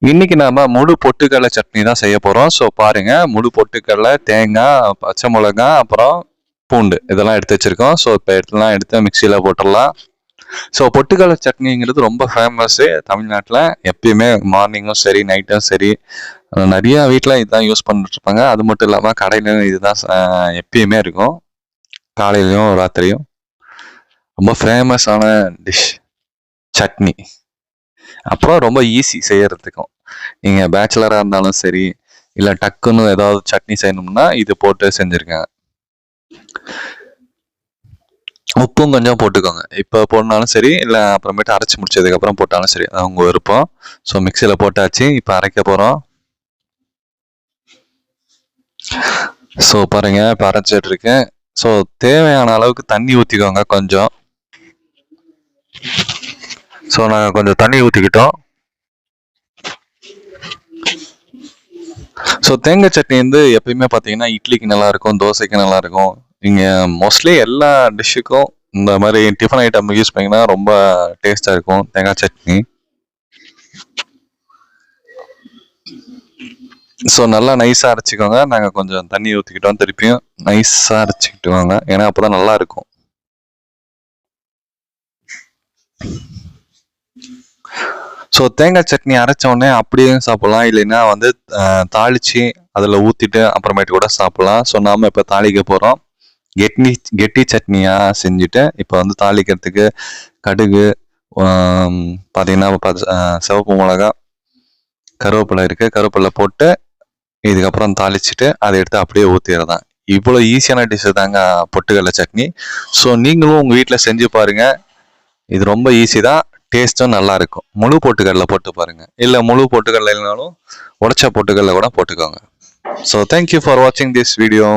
இன்னைக்கு நாம முழு பொட்டுக்கடலை சட்னி தான் செய்ய போறோம். ஸோ பாருங்க, முழு பொட்டுக்கடலை, தேங்காய், பச்சை மிளகாய், அப்புறம் பூண்டு இதெல்லாம் எடுத்து வச்சிருக்கோம். ஸோ இப்போ எடுத்து மிக்சியில் போட்டுடலாம். ஸோ பொட்டுக்கடலை சட்னிங்கிறது ரொம்ப ஃபேமஸ்ஸு தமிழ்நாட்டில். எப்பயுமே மார்னிங்கும் சரி, நைட்டும் சரி, நிறைய வீட்டில் இதுதான் யூஸ் பண்ணிட்டு இருப்பாங்க. அது மட்டும் இல்லாமல் கடையிலையும் இதுதான் எப்பயுமே இருக்கும், காலையிலையும் ராத்திரியும். ரொம்ப ஃபேமஸான டிஷ் சட்னி. அப்புறம் ரொம்ப ஈஸி செய்யறதுக்கும். நீங்கள் பேச்சுலராக இருந்தாலும் சரி, இல்லை டக்குன்னு ஏதாவது சட்னி செய்யணும்னா இது போட்டு செஞ்சுருக்கேன். உப்பும் கொஞ்சம் போட்டுக்கோங்க. இப்போ போடனாலும் சரி, இல்லை அப்புறமேட்டு அரைச்சி முடிச்சதுக்கப்புறம் போட்டாலும் சரி, அது உங்கள் விருப்பம். ஸோ மிக்சியில் போட்டாச்சு, இப்போ அரைக்க போகிறோம். ஸோ பாருங்க, இப்போ அரைச்சிட்டு இருக்கேன். ஸோ தேவையான அளவுக்கு தண்ணி ஊற்றிக்கோங்க கொஞ்சம். ஸோ நாங்கள் கொஞ்சம் தண்ணி ஊற்றிக்கிட்டோம். ஸோ தேங்காய் சட்னி வந்து எப்பயுமே பார்த்தீங்கன்னா இட்லிக்கு நல்லா இருக்கும், தோசைக்கு நல்லா இருக்கும். நீங்கள் மோஸ்ட்லி எல்லா டிஷ்ஷுக்கும் இந்த மாதிரி டிஃபன் ஐட்டம் யூஸ் பண்ணிங்கன்னா ரொம்ப டேஸ்டாக இருக்கும் தேங்காய் சட்னி. ஸோ நல்லா நைஸாக அரைச்சிக்கோங்க. நாங்கள் கொஞ்சம் தண்ணி ஊற்றிக்கிட்டோம், திருப்பியும் நைஸாக அரைச்சிக்கிட்டு வாங்க, ஏன்னா அப்போ தான் நல்லா இருக்கும். ஸோ தேங்காய் சட்னி அரைச்ச உடனே அப்படியே சாப்பிட்லாம், இல்லைன்னா வந்து தாளித்து அதில் ஊற்றிட்டு அப்புறமேட்டு கூட சாப்பிட்லாம். ஸோ நாம் இப்போ தாளிக்க போகிறோம். கெட்டி சட்னியாக செஞ்சுட்டு இப்போ வந்து தாளிக்கிறதுக்கு கடுகு, பார்த்தீங்கன்னா சிவப்பு மிளகா, கருவேப்பிலை இருக்குது, கருவேப்பிலை போட்டு இதுக்கப்புறம் தாளிச்சுட்டு அதை எடுத்து அப்படியே ஊற்றிடுறதான். இவ்வளோ ஈஸியான டிஷ்ஷு தாங்க பொட்டுக்கடலை சட்னி. ஸோ நீங்களும் உங்கள் வீட்டில் செஞ்சு பாருங்கள். இது ரொம்ப ஈஸி தான், டேஸ்ட்டும் நல்லா இருக்கும். முழு பொட்டுக்கடலை போட்டு பாருங்க, இல்லை முழு பொட்டுக்கடலை இல்லைனாலும் உடைச்ச பொட்டுக்கடலை கூட போட்டுக்கோங்க. ஸோ தேங்க்யூ ஃபார் வாட்சிங் திஸ் வீடியோ.